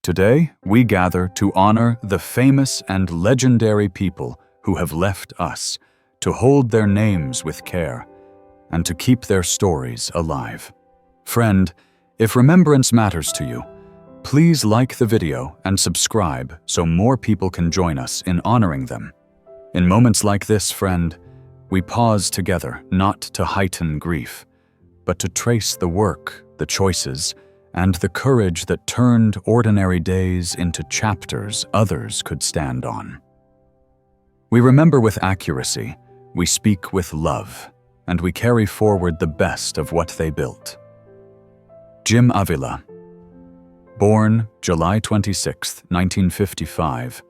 Today, we gather to honor the famous and legendary people who have left us, to hold their names with care, and to keep their stories alive. Friend, if remembrance matters to you, please like the video and subscribe so more people can join us in honoring them. In moments like this, friend, we pause together not to heighten grief, but to trace the work, the choices, and the courage that turned ordinary days into chapters others could stand on. We remember with accuracy, we speak with love, and we carry forward the best of what they built. Jim Avila, born July 26, 1955,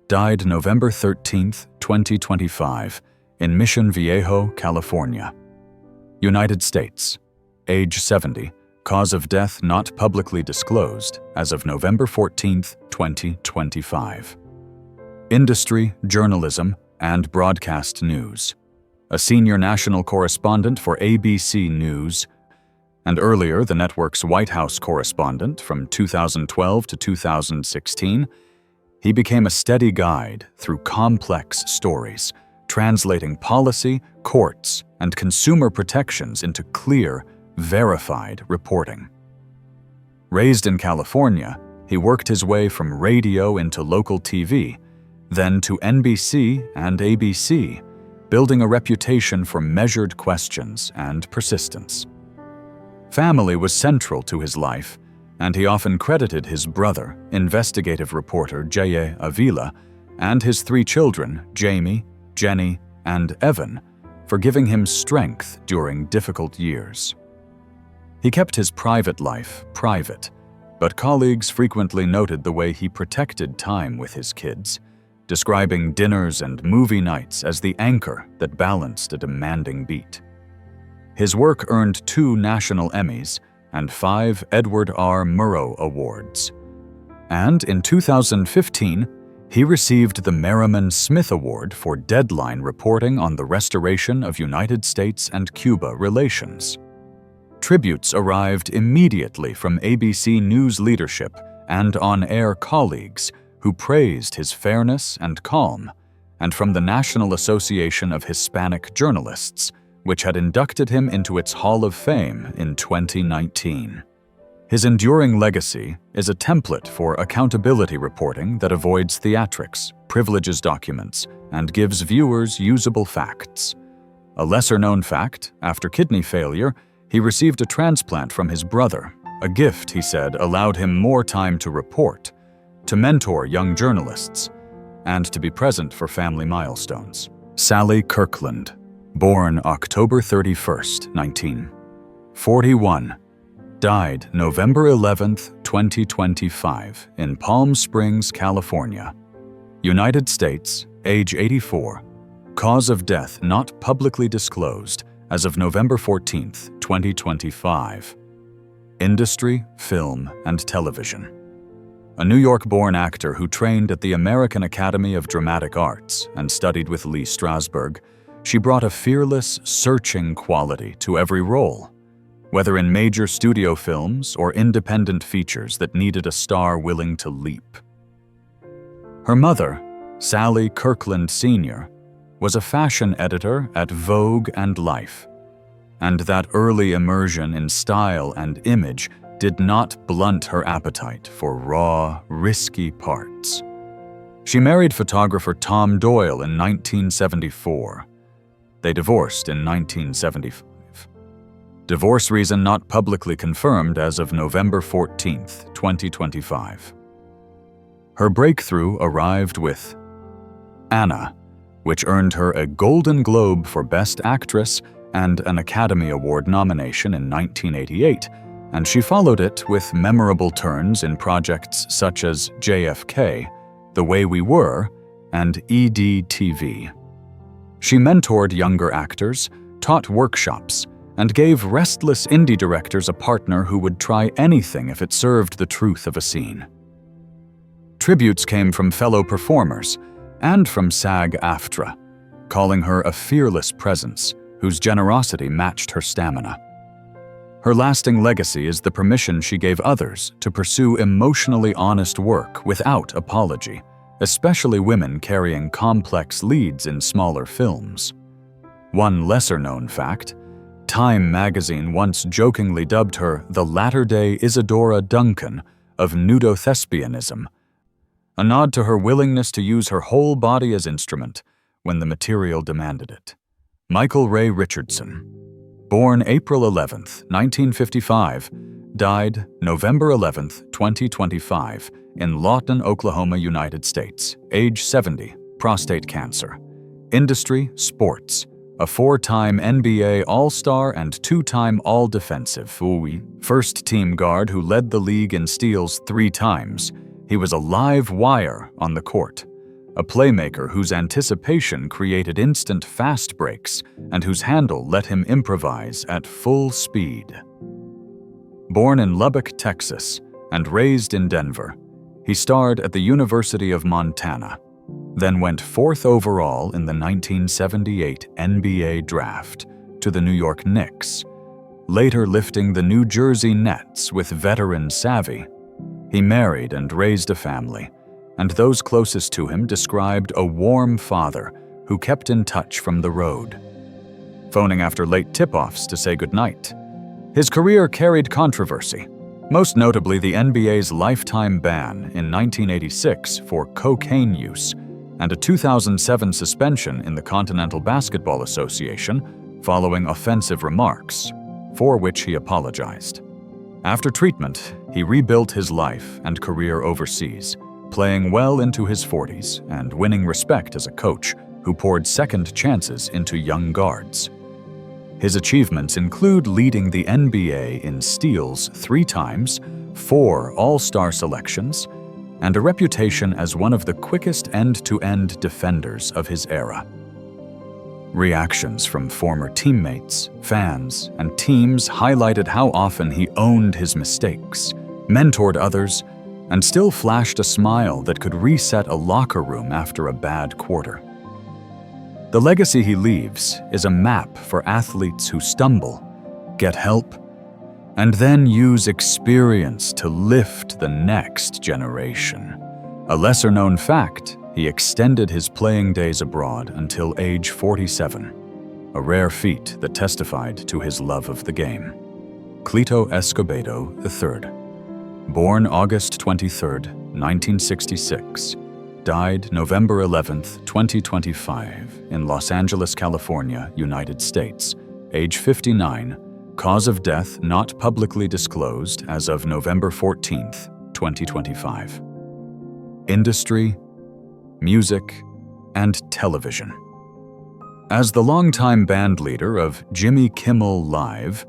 died November 13, 2025, in Mission Viejo, California. United States, age 70, cause of death not publicly disclosed as of November 14, 2025. Industry, journalism, and broadcast news. A senior national correspondent for ABC News, and earlier the network's White House correspondent from 2012 to 2016, he became a steady guide through complex stories, translating policy, courts, and consumer protections into clear, verified reporting. Raised in California, he worked his way from radio into local TV, then to NBC and ABC, building a reputation for measured questions and persistence. Family was central to his life, and he often credited his brother, investigative reporter Jim Avila, and his 3 children, Jamie, Jenny, and Evan, for giving him strength during difficult years. He kept his private life private, but colleagues frequently noted the way he protected time with his kids, describing dinners and movie nights as the anchor that balanced a demanding beat. His work earned 2 national Emmys and 5 Edward R. Murrow Awards. And in 2015, he received the Merriman Smith Award for deadline reporting on the restoration of United States and Cuba relations. Tributes arrived immediately from ABC News leadership and on-air colleagues who praised his fairness and calm, and from the National Association of Hispanic Journalists, which had inducted him into its Hall of Fame in 2019. His enduring legacy is a template for accountability reporting that avoids theatrics, privileges documents, and gives viewers usable facts. A lesser-known fact, after kidney failure, he received a transplant from his brother. A gift, he said, allowed him more time to report, to mentor young journalists, and to be present for family milestones. Sally Kirkland, born October 31, 1941, died November 11, 2025, in Palm Springs, California. United States, age 84, cause of death not publicly disclosed as of November 14, 2025. Industry, film, and television. A New York-born actor who trained at the American Academy of Dramatic Arts and studied with Lee Strasberg, she brought a fearless, searching quality to every role, whether in major studio films or independent features that needed a star willing to leap. Her mother, Sally Kirkland Sr., was a fashion editor at Vogue and Life, and that early immersion in style and image did not blunt her appetite for raw, risky parts. She married photographer Tom Doyle in 1974. They divorced in 1975. Divorce reason not publicly confirmed as of November 14, 2025. Her breakthrough arrived with Anna, which earned her a Golden Globe for Best Actress and an Academy Award nomination in 1988, and she followed it with memorable turns in projects such as JFK, The Way We Were, and EDTV. She mentored younger actors, taught workshops, and gave restless indie directors a partner who would try anything if it served the truth of a scene. Tributes came from fellow performers and from SAG-AFTRA, calling her a fearless presence whose generosity matched her stamina. Her lasting legacy is the permission she gave others to pursue emotionally honest work without apology, especially women carrying complex leads in smaller films. One lesser-known fact: Time magazine once jokingly dubbed her the latter-day Isadora Duncan of nudo-thespianism, a nod to her willingness to use her whole body as instrument when the material demanded it. Michael Ray Richardson, born April 11, 1955, died November 11, 2025, in Lawton, Oklahoma, United States, age 70, prostate cancer. Industry, sports. A 4-time NBA All-Star and 2-time All-Defensive first-team guard who led the league in steals 3 times. He was a live wire on the court. A playmaker whose anticipation created instant fast breaks and whose handle let him improvise at full speed. Born in Lubbock, Texas, and raised in Denver, he starred at the University of Montana, then went 4th overall in the 1978 NBA draft to the New York Knicks, later lifting the New Jersey Nets with veteran savvy. He married and raised a family, and those closest to him described a warm father who kept in touch from the road, phoning after late tip-offs to say goodnight. His career carried controversy, most notably the NBA's lifetime ban in 1986 for cocaine use, and a 2007 suspension in the Continental Basketball Association following offensive remarks, for which he apologized. After treatment, he rebuilt his life and career overseas, playing well into his 40s and winning respect as a coach who poured second chances into young guards. His achievements include leading the NBA in steals 3 times, 4 All-Star selections, and a reputation as one of the quickest end-to-end defenders of his era. Reactions from former teammates, fans, and teams highlighted how often he owned his mistakes, mentored others, and still flashed a smile that could reset a locker room after a bad quarter. The legacy he leaves is a map for athletes who stumble, get help, and then use experience to lift the next generation. A lesser-known fact, he extended his playing days abroad until age 47, a rare feat that testified to his love of the game. Cleto Escobedo III, born August 23, 1966, died November 11, 2025, in Los Angeles, California, United States, age 59, cause of death not publicly disclosed as of November 14, 2025. Industry, music, and television. As the longtime band leader of Jimmy Kimmel Live,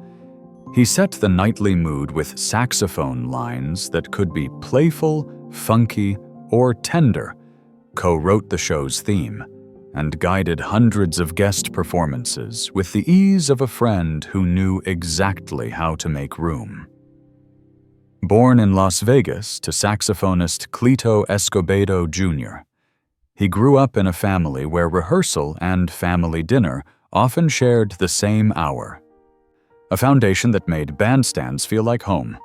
he set the nightly mood with saxophone lines that could be playful, funky, or tender, co-wrote the show's theme, and guided hundreds of guest performances with the ease of a friend who knew exactly how to make room. Born in Las Vegas to saxophonist Cleto Escobedo Jr., he grew up in a family where rehearsal and family dinner often shared the same hour, a foundation that made bandstands feel like home.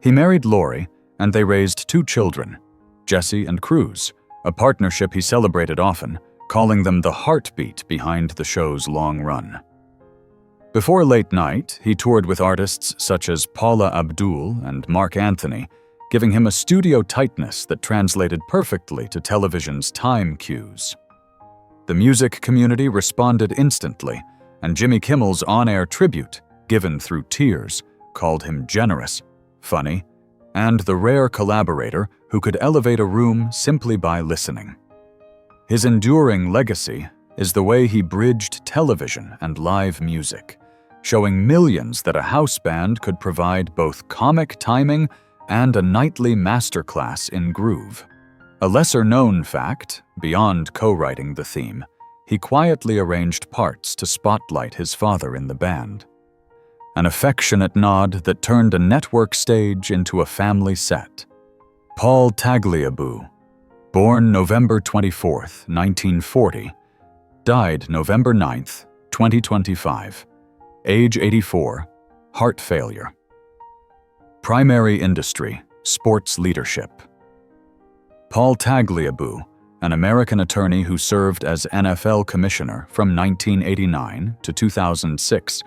He married Lori, and they raised 2 children, Jesse and Cruz, a partnership he celebrated often, calling them the heartbeat behind the show's long run. Before late night, he toured with artists such as Paula Abdul and Mark Anthony, giving him a studio tightness that translated perfectly to television's time cues. The music community responded instantly, and Jimmy Kimmel's on-air tribute, given through tears, called him generous, funny, and the rare collaborator who could elevate a room simply by listening. His enduring legacy is the way he bridged television and live music, showing millions that a house band could provide both comic timing and a nightly masterclass in groove. A lesser-known fact, beyond co-writing the theme, he quietly arranged parts to spotlight his father in the band. An affectionate nod that turned a network stage into a family set. Paul Tagliabue, born November 24, 1940, died November 9, 2025, age 84, heart failure. Primary industry, sports leadership. Paul Tagliabue, an American attorney who served as NFL commissioner from 1989 to 2006,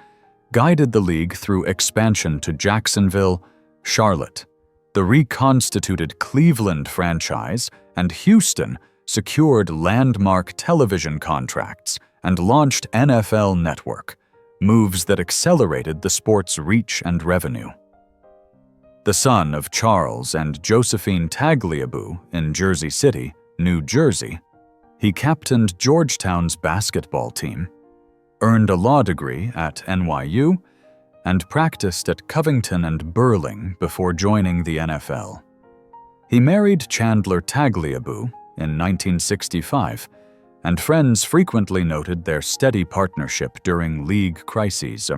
guided the league through expansion to Jacksonville, Charlotte, the reconstituted Cleveland franchise, and Houston secured landmark television contracts and launched NFL Network, moves that accelerated the sport's reach and revenue. The son of Charles and Josephine Tagliabue in Jersey City, New Jersey, he captained Georgetown's basketball team, earned a law degree at NYU, and practiced at Covington and Burling before joining the NFL. He married Chandler Tagliabue in 1965, and friends frequently noted their steady partnership during league crises.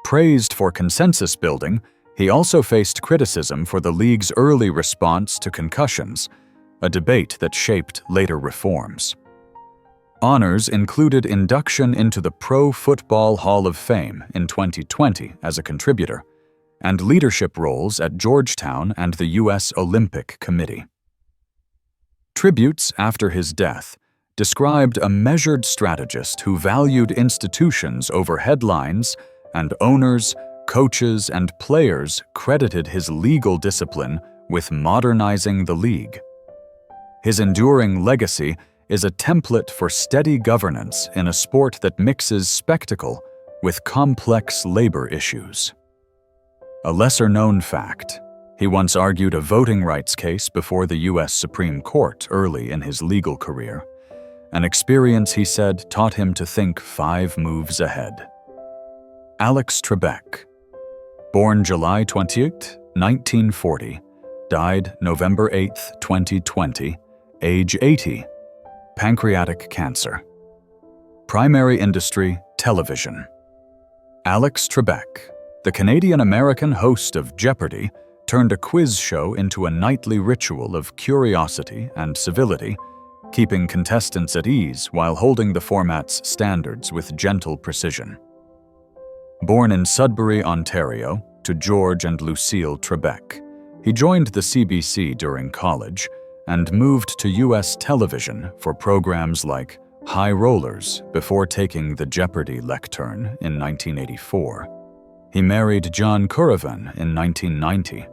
Praised for consensus building, he also faced criticism for the league's early response to concussions, a debate that shaped later reforms. Honors included induction into the Pro Football Hall of Fame in 2020 as a contributor, and leadership roles at Georgetown and the U.S. Olympic Committee. Tributes after his death described a measured strategist who valued institutions over headlines, and owners, coaches, and players credited his legal discipline with modernizing the league. His enduring legacy is a template for steady governance in a sport that mixes spectacle with complex labor issues. A lesser-known fact: he once argued a voting rights case before the U.S. Supreme Court early in his legal career, an experience he said taught him to think 5 moves ahead. Alex Trebek, born July 28, 1940, died November 8, 2020, age 80, pancreatic cancer. Primary industry, television. Alex Trebek, the Canadian-American host of Jeopardy, turned a quiz show into a nightly ritual of curiosity and civility, keeping contestants at ease while holding the format's standards with gentle precision. Born in Sudbury, Ontario, to George and Lucille Trebek, he joined the CBC during college and moved to U.S. television for programs like High Rollers before taking the Jeopardy lectern in 1984. He married John Curavan in 1990,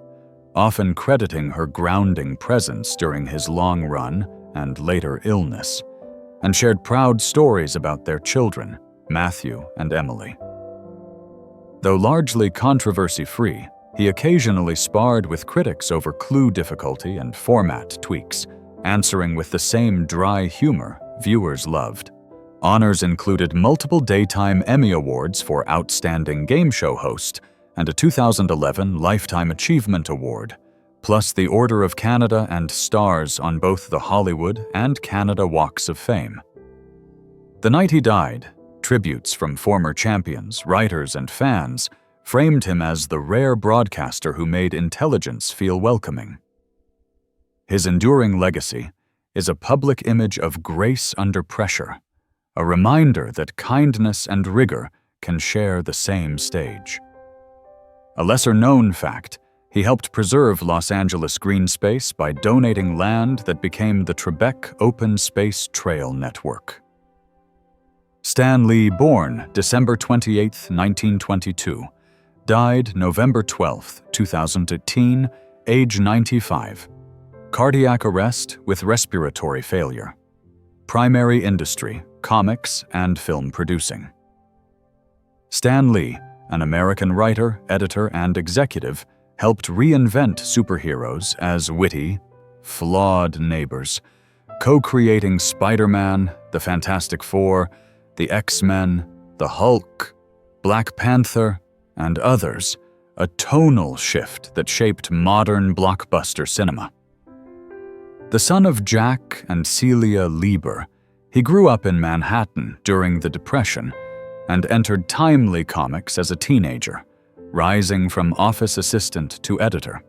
often crediting her grounding presence during his long run and later illness, and shared proud stories about their children, Matthew and Emily. Though largely controversy-free, he occasionally sparred with critics over clue difficulty and format tweaks, answering with the same dry humor viewers loved. Honors included multiple Daytime Emmy Awards for Outstanding Game Show Host and a 2011 Lifetime Achievement Award, plus the Order of Canada and stars on both the Hollywood and Canada Walks of Fame. The night he died, tributes from former champions, writers, and fans framed him as the rare broadcaster who made intelligence feel welcoming. His enduring legacy is a public image of grace under pressure, a reminder that kindness and rigor can share the same stage. A lesser-known fact: he helped preserve Los Angeles green space by donating land that became the Trebek Open Space Trail Network. Stan Lee, born December 28, 1922, died November 12, 2018, age 95. Cardiac arrest with respiratory failure. Primary industry, comics and film producing. Stan Lee, an American writer, editor, and executive, helped reinvent superheroes as witty, flawed neighbors, co-creating Spider-Man, the Fantastic Four, the X-Men, the Hulk, Black Panther, and others, a tonal shift that shaped modern blockbuster cinema. The son of Jack and Celia Lieber, he grew up in Manhattan during the Depression and entered Timely Comics as a teenager, rising from office assistant to editor.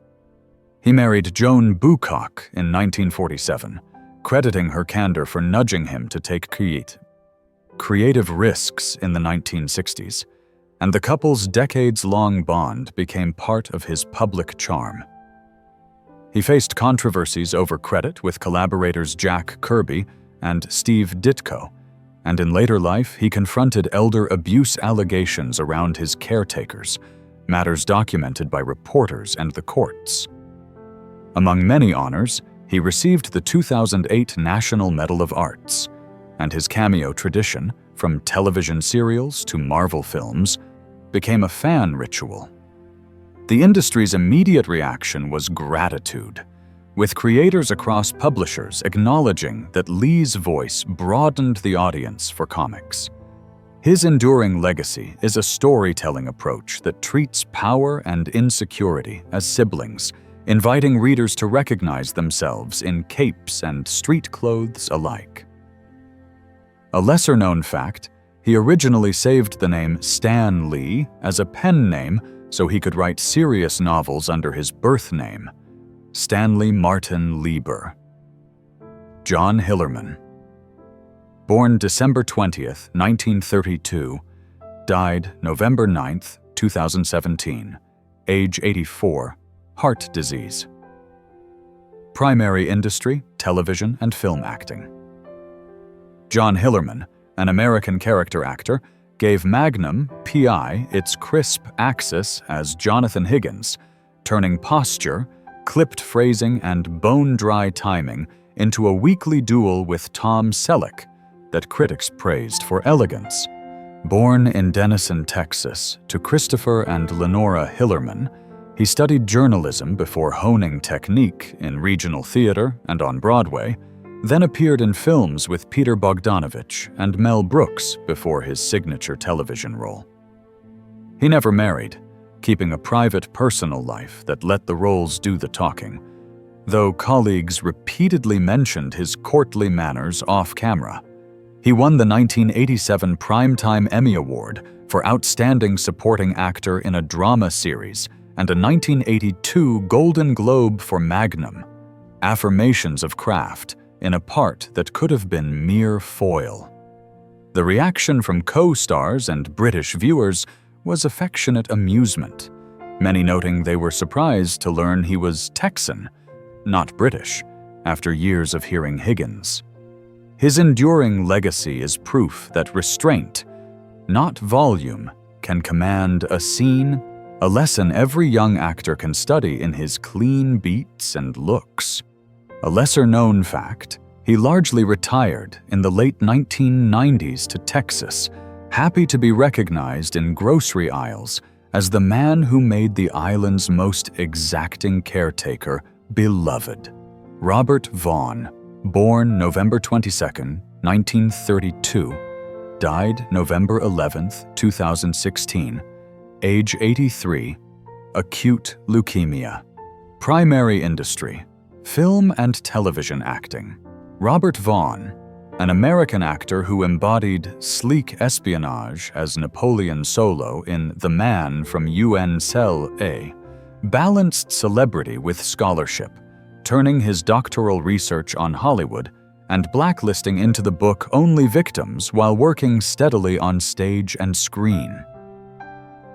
He married Joan Bucock in 1947, crediting her candor for nudging him to take creative risks in the 1960s, and the couple's decades-long bond became part of his public charm. He faced controversies over credit with collaborators Jack Kirby and Steve Ditko, and in later life he confronted elder abuse allegations around his caretakers, matters documented by reporters and the courts. Among many honors, he received the 2008 National Medal of Arts, and his cameo tradition, from television serials to Marvel films, became a fan ritual. The industry's immediate reaction was gratitude, with creators across publishers acknowledging that Lee's voice broadened the audience for comics. His enduring legacy is a storytelling approach that treats power and insecurity as siblings, inviting readers to recognize themselves in capes and street clothes alike. A lesser-known fact, he originally saved the name Stan Lee as a pen name so he could write serious novels under his birth name, Stanley Martin Lieber. John Hillerman. Born December 20th, 1932, died November 9th, 2017, age 84, heart disease. Primary industry, television and film acting. John Hillerman, an American character actor, gave Magnum PI its crisp axis as Jonathan Higgins, turning posture, clipped phrasing, and bone-dry timing into a weekly duel with Tom Selleck that critics praised for elegance. Born in Denison, Texas, to Christopher and Lenora Hillerman, he studied journalism before honing technique in regional theater and on Broadway, then appeared in films with Peter Bogdanovich and Mel Brooks before his signature television role. He never married, keeping a private personal life that let the roles do the talking, though colleagues repeatedly mentioned his courtly manners off-camera. He won the 1987 Primetime Emmy Award for Outstanding Supporting Actor in a Drama Series and a 1982 Golden Globe for Magnum, affirmations of craft in a part that could have been mere foil. The reaction from co-stars and British viewers was affectionate amusement, many noting they were surprised to learn he was Texan, not British, after years of hearing Higgins. His enduring legacy is proof that restraint, not volume, can command a scene, a lesson every young actor can study in his clean beats and looks. A lesser-known fact, he largely retired in the late 1990s to Texas, happy to be recognized in grocery aisles as the man who made the island's most exacting caretaker beloved. Robert Vaughn, born November 22, 1932, died November 11, 2016, age 83, acute leukemia. Primary industry, film and television acting. Robert Vaughn, an American actor who embodied sleek espionage as Napoleon Solo in The Man from UN Cell A, balanced celebrity with scholarship, turning his doctoral research on Hollywood and blacklisting into the book only victims while working steadily on stage and screen.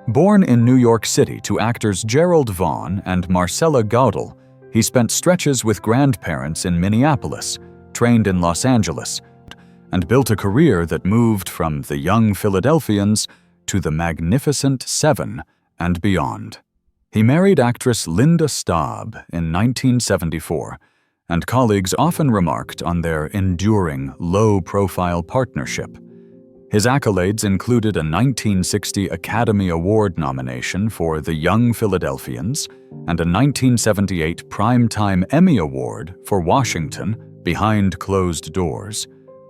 Born in New York City to actors Gerald Vaughn and Marcella Gaudel, he spent stretches with grandparents in Minneapolis, trained in Los Angeles, and built a career that moved from the young Philadelphians to the Magnificent Seven and beyond. He married actress Linda Staub in 1974, and colleagues often remarked on their enduring, low-profile partnership. His accolades included a 1960 Academy Award nomination for The Young Philadelphians and a 1978 Primetime Emmy Award for Washington Behind Closed Doors,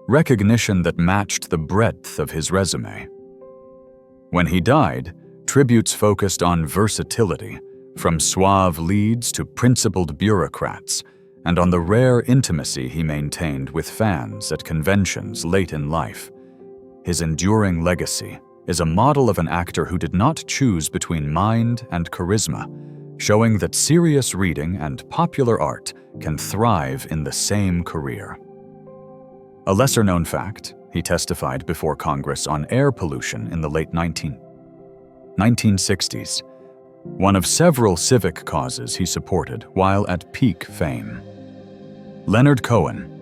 recognition that matched the breadth of his resume. When he died, tributes focused on versatility, from suave leads to principled bureaucrats, and on the rare intimacy he maintained with fans at conventions late in life. His enduring legacy is a model of an actor who did not choose between mind and charisma, showing that serious reading and popular art can thrive in the same career. A lesser-known fact, he testified before Congress on air pollution in the late 1990s. 1960s, one of several civic causes he supported while at peak fame. Leonard Cohen,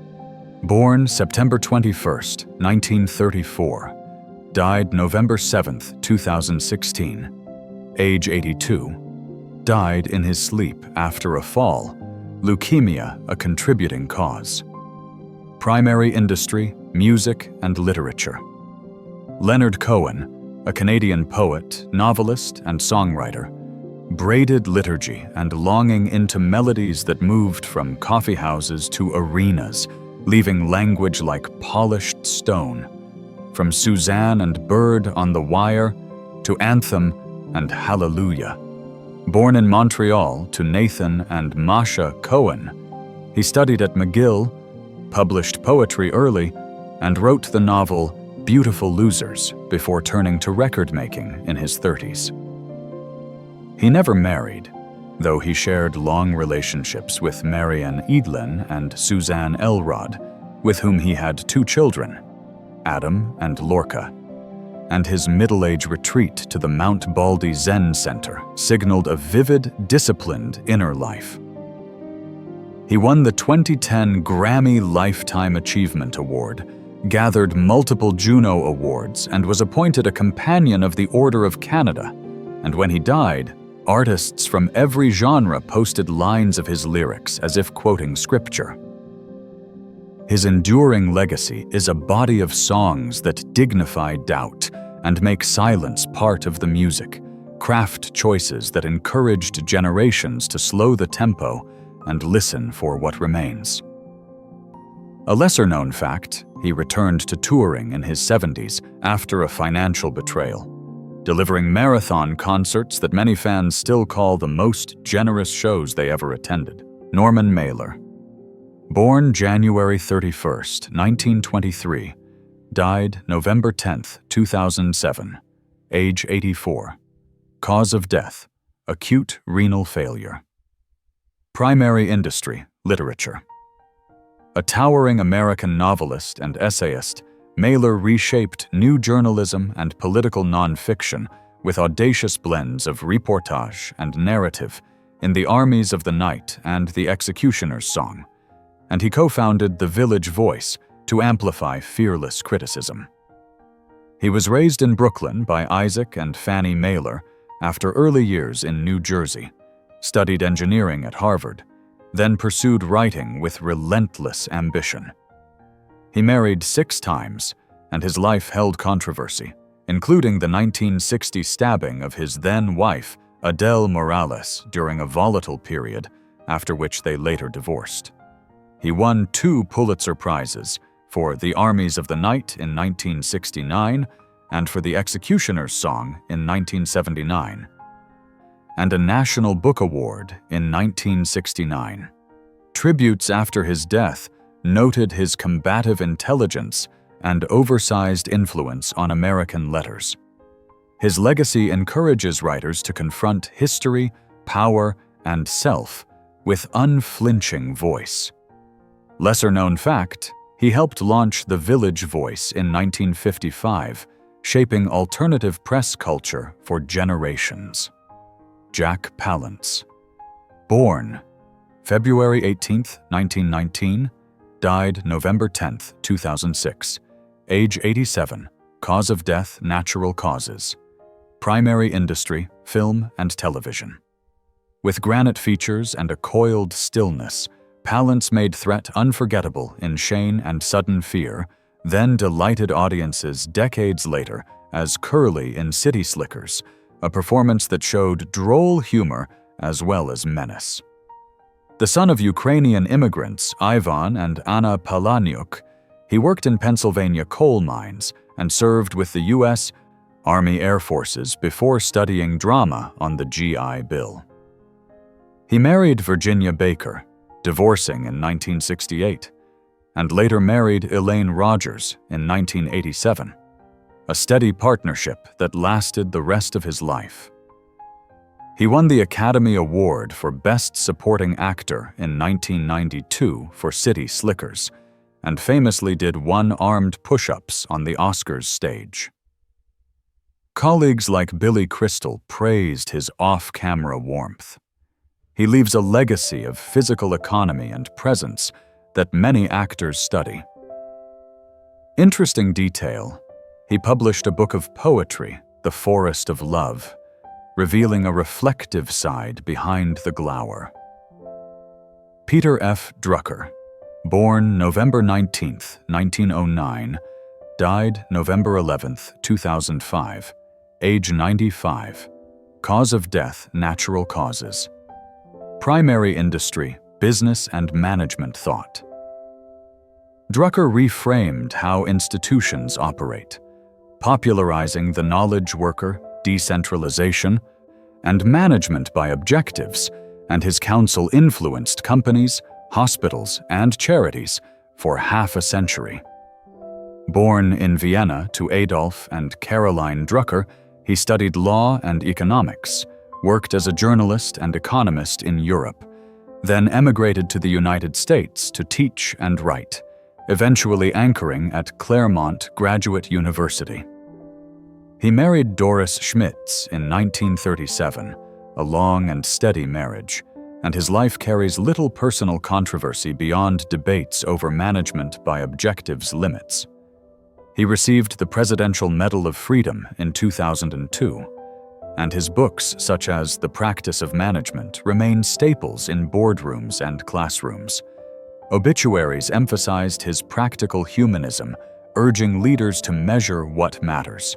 born September 21, 1934, died November 7, 2016, age 82, died in his sleep after a fall, leukemia a contributing cause. Primary industry, music and literature. Leonard Cohen, a Canadian poet, novelist, and songwriter, braided liturgy and longing into melodies that moved from coffee houses to arenas, leaving language like polished stone. From Suzanne and Bird on the Wire to Anthem and Hallelujah. Born in Montreal to Nathan and Masha Cohen, he studied at McGill, published poetry early, and wrote the novel Beautiful Losers before turning to record-making in his 30s. He never married, though he shared long relationships with Marianne Edelin and Suzanne Elrod, with whom he had 2 children, Adam and Lorca, and his middle-age retreat to the Mount Baldy Zen Center signaled a vivid, disciplined inner life. He won the 2010 Grammy Lifetime Achievement Award, gathered multiple Juno Awards, and was appointed a Companion of the Order of Canada. And when he died, artists from every genre posted lines of his lyrics as if quoting scripture. His enduring legacy is a body of songs that dignify doubt and make silence part of the music, craft choices that encouraged generations to slow the tempo and listen for what remains. A lesser-known fact, he returned to touring in his 70s after a financial betrayal, delivering marathon concerts that many fans still call the most generous shows they ever attended. Norman Mailer, born January 31, 1923, died November 10, 2007, age 84. Cause of death, acute renal failure. Primary industry, literature. A towering American novelist and essayist, Mailer reshaped new journalism and political nonfiction with audacious blends of reportage and narrative in The Armies of the Night and The Executioner's Song, and he co-founded The Village Voice to amplify fearless criticism. He was raised in Brooklyn by Isaac and Fannie Mailer after early years in New Jersey, studied engineering at Harvard, then pursued writing with relentless ambition. He married 6 times, and his life held controversy, including the 1960 stabbing of his then-wife, Adele Morales, during a volatile period, after which they later divorced. He won 2 Pulitzer Prizes, for The Armies of the Night in 1969 and for The Executioner's Song in 1979, and a National Book Award in 1969. Tributes after his death noted his combative intelligence and oversized influence on American letters. His legacy encourages writers to confront history, power, and self with unflinching voice. Lesser-known fact, he helped launch The Village Voice in 1955, shaping alternative press culture for generations. Jack Palance, born February 18, 1919, died November 10, 2006, age 87, cause of death natural causes. Primary industry, film and television. With granite features and a coiled stillness, Palance made threat unforgettable in Shane and Sudden Fear, then delighted audiences decades later as Curly in City Slickers, a performance that showed droll humor as well as menace. The son of Ukrainian immigrants Ivan and Anna Palaniuk, he worked in Pennsylvania coal mines and served with the U.S. Army Air Forces before studying drama on the GI Bill. He married Virginia Baker, divorcing in 1968, and later married Elaine Rogers in 1987, a steady partnership that lasted the rest of his life. He won the Academy Award for Best Supporting Actor in 1992 for City Slickers, and famously did 1 armed push-ups on the Oscars stage. Colleagues like Billy Crystal praised his off-camera warmth. He leaves a legacy of physical economy and presence that many actors study. Interesting detail, he published a book of poetry, The Forest of Love, revealing a reflective side behind the glower. Peter F. Drucker, born November 19, 1909, died November 11, 2005, age 95. Cause of death, natural causes. Primary industry, business and management thought. Drucker reframed how institutions operate, popularizing the knowledge worker, decentralization, and management by objectives, and his counsel influenced companies, hospitals, and charities for half a century. Born in Vienna to Adolf and Caroline Drucker, he studied law and economics, worked as a journalist and economist in Europe, then emigrated to the United States to teach and write, eventually anchoring at Claremont Graduate University. He married Doris Schmitz in 1937, a long and steady marriage, and his life carries little personal controversy beyond debates over management by objectives limits. He received the Presidential Medal of Freedom in 2002, and his books, such as The Practice of Management, remain staples in boardrooms and classrooms. Obituaries emphasized his practical humanism, urging leaders to measure what matters.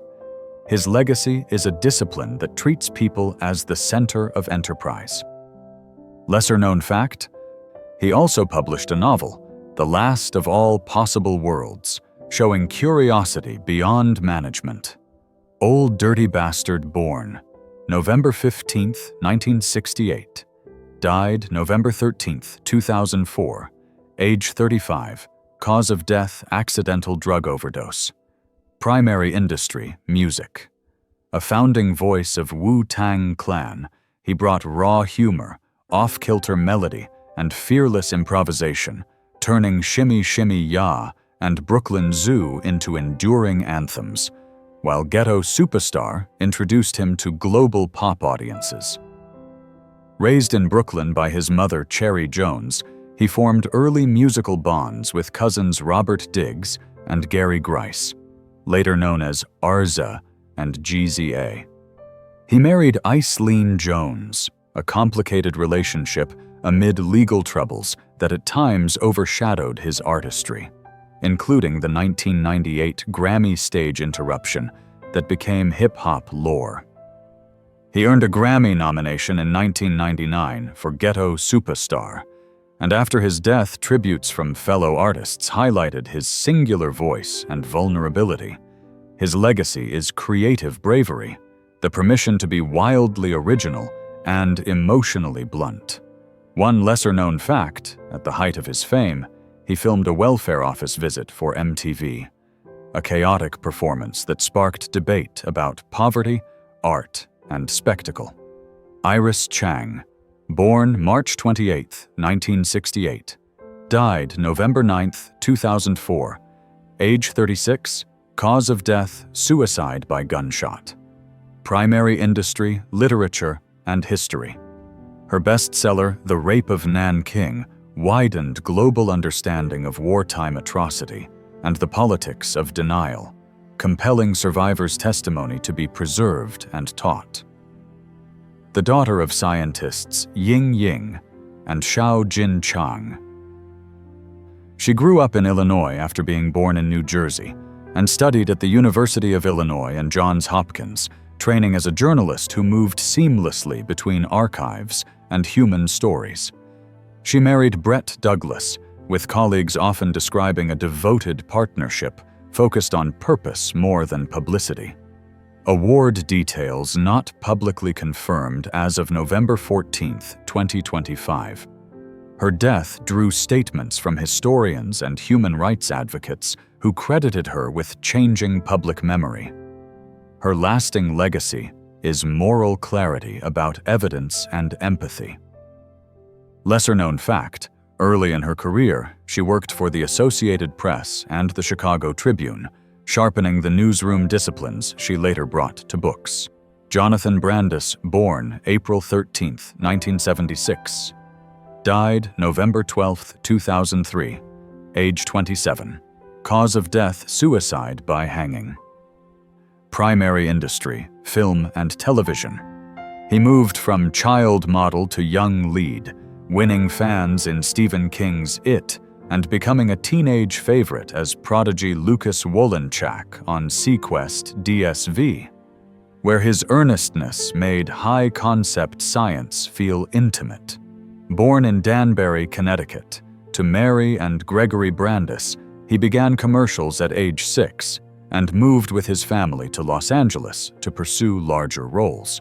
His legacy is a discipline that treats people as the center of enterprise. Lesser-known fact, he also published a novel, The Last of All Possible Worlds, showing curiosity beyond management. Old Dirty Bastard, born November 15, 1968, died November 13, 2004, age 35, cause of death, accidental drug overdose. Primary industry, music. A founding voice of Wu-Tang Clan, he brought raw humor, off-kilter melody, and fearless improvisation, turning Shimmy Shimmy Ya and Brooklyn Zoo into enduring anthems, while Ghetto Superstar introduced him to global pop audiences. Raised in Brooklyn by his mother, Cherry Jones, he formed early musical bonds with cousins Robert Diggs and Gary Grice, later known as Arza and GZA. He married Iceline Jones, a complicated relationship amid legal troubles that at times overshadowed his artistry, including the 1998 Grammy stage interruption that became hip-hop lore. He earned a Grammy nomination in 1999 for Ghetto Superstar, and after his death, tributes from fellow artists highlighted his singular voice and vulnerability. His legacy is creative bravery, the permission to be wildly original and emotionally blunt. One lesser-known fact, at the height of his fame, he filmed a welfare office visit for MTV, a chaotic performance that sparked debate about poverty, art, and spectacle. Iris Chang, born March 28, 1968, died November 9, 2004, age 36, cause of death, suicide by gunshot. Primary industry, literature, and history. Her bestseller, The Rape of Nanking, widened global understanding of wartime atrocity and the politics of denial, compelling survivors' testimony to be preserved and taught. The daughter of scientists Ying Ying and Xiao Jin Chang. She grew up in Illinois after being born in New Jersey and studied at the University of Illinois and Johns Hopkins, training as a journalist who moved seamlessly between archives and human stories. She married Brett Douglas, with colleagues often describing a devoted partnership focused on purpose more than publicity. Award details not publicly confirmed as of November 14, 2025. Her death drew statements from historians and human rights advocates who credited her with changing public memory. Her lasting legacy is moral clarity about evidence and empathy. Lesser-known fact, early in her career, she worked for the Associated Press and the Chicago Tribune, sharpening the newsroom disciplines she later brought to books. Jonathan Brandis, born April 13, 1976. Died November 12, 2003, age 27. Cause of death, suicide by hanging. Primary industry, film and television. He moved from child model to young lead, winning fans in Stephen King's It and becoming a teenage favorite as prodigy Lucas Wolinchak on Sequest DSV, where his earnestness made high-concept science feel intimate. Born in Danbury, Connecticut, to Mary and Gregory Brandis, he began commercials at age 6 and moved with his family to Los Angeles to pursue larger roles.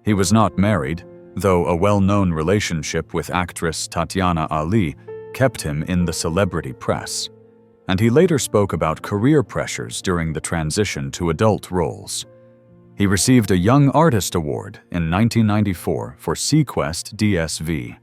He was not married, though a well-known relationship with actress Tatyana Ali kept him in the celebrity press, and he later spoke about career pressures during the transition to adult roles. He received a Young Artist Award in 1994 for Sequest DSV,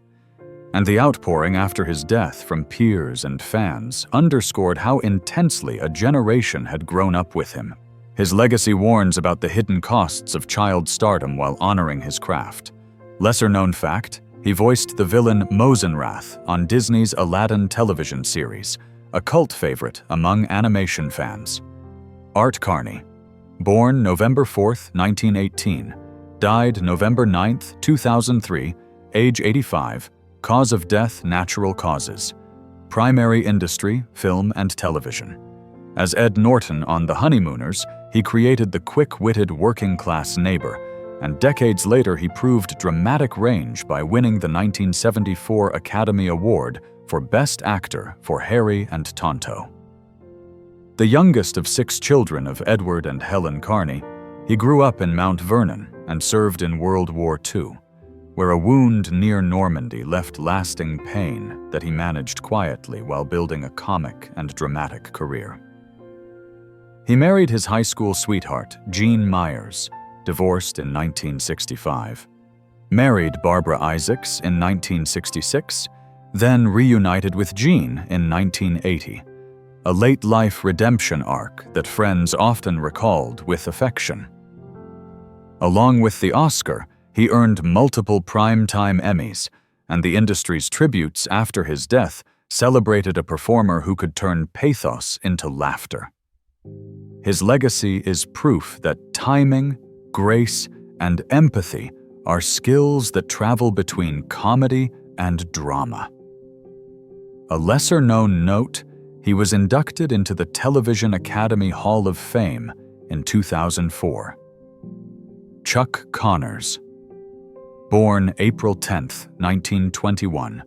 and the outpouring after his death from peers and fans underscored how intensely a generation had grown up with him. His legacy warns about the hidden costs of child stardom while honoring his craft. Lesser-known fact, he voiced the villain Mosenrath on Disney's Aladdin television series, a cult favorite among animation fans. Art Carney. Born November 4, 1918, died November 9, 2003, age 85, cause of death natural causes. Primary industry, film and television. As Ed Norton on The Honeymooners, he created the quick-witted working-class neighbor, and decades later he proved dramatic range by winning the 1974 Academy Award for Best Actor for Harry and Tonto. The youngest of 6 children of Edward and Helen Carney, he grew up in Mount Vernon and served in World War II, where a wound near Normandy left lasting pain that he managed quietly while building a comic and dramatic career. He married his high school sweetheart, Jean Myers, divorced in 1965, married Barbara Isaacs in 1966, then reunited with Jean in 1980. A late-life redemption arc that friends often recalled with affection. Along with the Oscar, he earned multiple Primetime Emmys, and the industry's tributes after his death celebrated a performer who could turn pathos into laughter. His legacy is proof that timing, grace, and empathy are skills that travel between comedy and drama. A lesser-known note, he was inducted into the Television Academy Hall of Fame in 2004. Chuck Connors. Born April 10, 1921,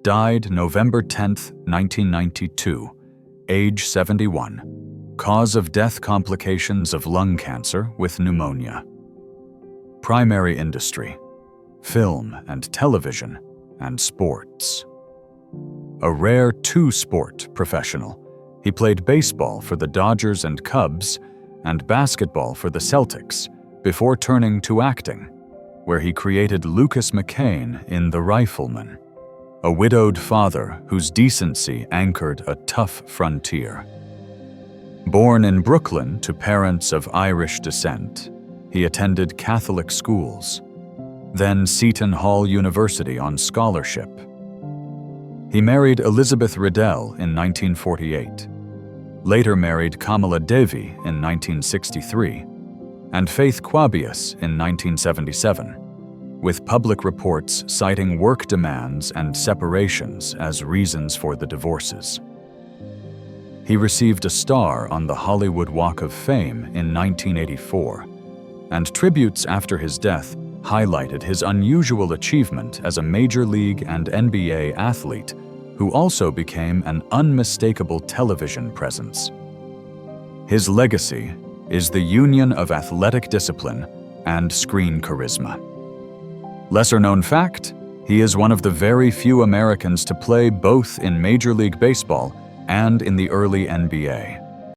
died November 10, 1992, age 71. Cause of death complications of lung cancer with pneumonia. Primary industry, film and television, and sports. A rare two-sport professional, he played baseball for the Dodgers and Cubs and basketball for the Celtics before turning to acting, where he created Lucas McCain in The Rifleman, a widowed father whose decency anchored a tough frontier. Born in Brooklyn to parents of Irish descent, he attended Catholic schools, then Seton Hall University on scholarship. He married Elizabeth Riddell in 1948, later married Kamala Devi in 1963, and Faith Quabius in 1977, with public reports citing work demands and separations as reasons for the divorces. He received a star on the Hollywood Walk of Fame in 1984, and tributes after his death highlighted his unusual achievement as a Major League and NBA athlete who also became an unmistakable television presence. His legacy is the union of athletic discipline and screen charisma. Lesser-known fact, he is one of the very few Americans to play both in Major League Baseball and in the early NBA.